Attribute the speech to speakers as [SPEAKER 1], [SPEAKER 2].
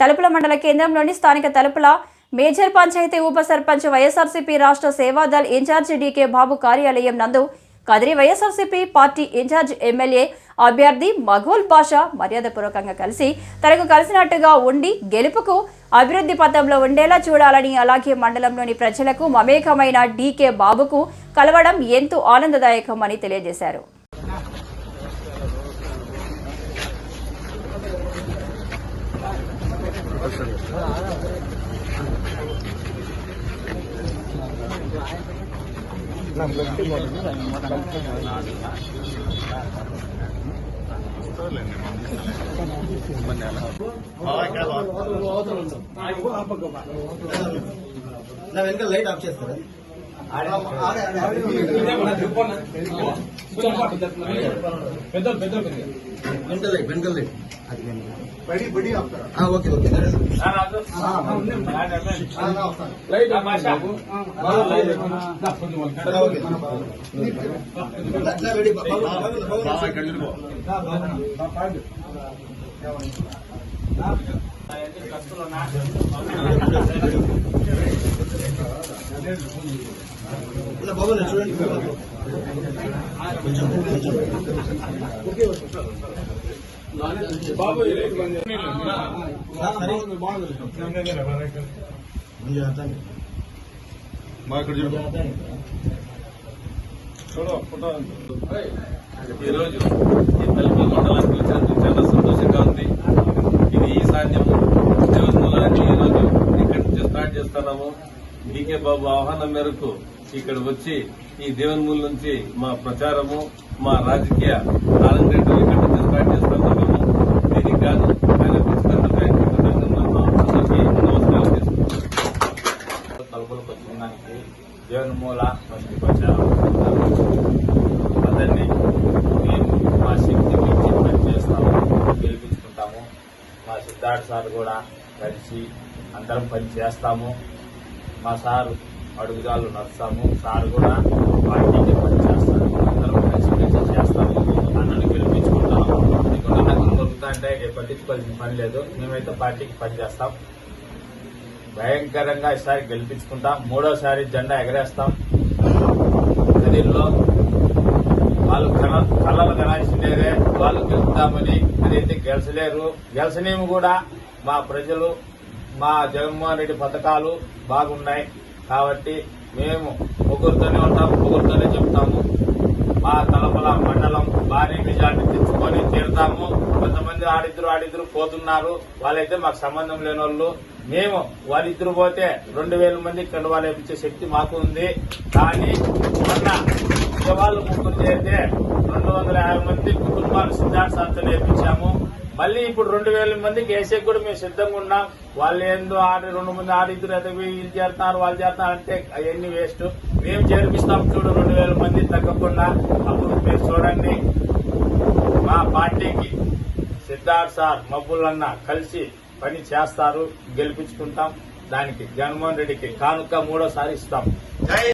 [SPEAKER 1] తలుపుల మండల కేంద్రంలోని స్థానిక తలుపుల మేజర్ పంచాయతీ ఉప సర్పంచ్ వైఎస్ఆర్సీపీ రాష్ట్ర సేవాదళ్ ఇన్ఛార్జి డీకే బాబు కార్యాలయం నందు Kadiri YSRCP party incharge MLA అభ్యర్థి మఘోల్ బాషా మర్యాదపూర్వకంగా కలిసి తనకు కలిసినట్టుగా ఉండి గెలుపుకు అభివృద్ధి పథంలో ఉండేలా చూడాలని, అలాగే మండలంలోని ప్రజలకు మమేకమైన డీకే బాబుకు కలవడం ఎంతో ఆనందదాయకమని తెలియజేశారు.
[SPEAKER 2] వెనక లైట్ ఆఫ్ చేస్తారా? వెనక లైట్ ఓకే ఓకే బాబు చూడండి బాబు
[SPEAKER 3] ఈరోజు ఈ తలుపుల మండలానికి వచ్చినందుకు చాలా సంతోషంగా ఉంది. ఇది ఈశాన్యం దేవన్మూలాన్ని ఈరోజు ఇక్కడి నుంచి స్టార్ట్ చేస్తున్నాము. డీకే బాబు ఆహ్వానం మేరకు ఇక్కడ వచ్చి ఈ దేవన్మూల నుంచి మా ప్రచారము, మా రాజకీయ ఆలంకరణ ఇక్కడి నుంచి స్టార్ట్ చేస్తున్నాము. దీనికి కాదు ఆయన పిలిచినందుకు అందరికీ నమస్కారం చేసుకుంటున్నాను.
[SPEAKER 4] తలుపులకు వచ్చినానికి దేవన్మూల ఫస్ట్ ప్రచారం అతన్ని మేము మా శక్తి మించి పనిచేస్తాము, గెలిపించుకుంటాము. మా సిద్ధార్థ సార్ కూడా కలిసి అందరం పని చేస్తాము. మా సారు అడుగుదాలు నడుస్తాము. సార్ కూడా పార్టీకి పని చేస్తారు. అందరం కలిసి చేస్తాము. అన్నను గెలిపించుకుంటాము. నీకు నమ్మకం దొరుకుతా అంటే పట్టించుకోవాల్సిన పని లేదు. మేమైతే పార్టీకి పని చేస్తాం. భయంకరంగా ఈసారి గెలిపించుకుంటాం. మూడోసారి జెండా ఎగరేస్తాం. కదిరిలో వాళ్ళు కళ్ళలు కనాల్సిందేదే వాళ్ళు గెలుపుతామని, అదైతే గెలిచలేరు. గెలిచనేమి కూడా మా ప్రజలు, మా జగన్మోహన్ రెడ్డి పథకాలు బాగున్నాయి కాబట్టి మేము ముగ్గురితోనే ఉంటాం, ముగ్గురితోనే చెప్తాము. మా తలపల మండలం భారీ మెజార్టీ తెచ్చుకొని తీరుతాము. కొంతమంది ఆడిద్దరు పోతున్నారు. వాళ్ళైతే మాకు సంబంధం లేని వాళ్ళు. మేము వాళ్ళిద్దరు పోతే 2000 మంది కండువాలు వేపించే శక్తి మాకు ఉంది. కానీ మొన్న వాళ్ళు ముగ్గురు చేస్తే 250 మంది కుటుంబాలు సిద్ధార్థ సార్తో నేర్పించాము. మళ్ళీ ఇప్పుడు 2000 మందికి వేసే కూడా మేము సిద్ధంగా ఉన్నాం. వాళ్ళు ఏందో 2 మంది ఆడిద్దరు అయితే వీళ్ళు చేస్తున్నారు, వాళ్ళు చేస్తున్నారు అంటే అవన్నీ వేస్ట్. మేము చేర్పిస్తాం చూడు 2000 మంది తగ్గకుండా. అప్పుడు మీరు చూడండి మా పార్టీకి సిద్ధార్థ సార్ మబ్బులన్న కలిసి పని చేస్తారు, గెలిపించుకుంటాం. దానికి జగన్మోహన్ రెడ్డికి కానుక 3వ సారి ఇస్తాం.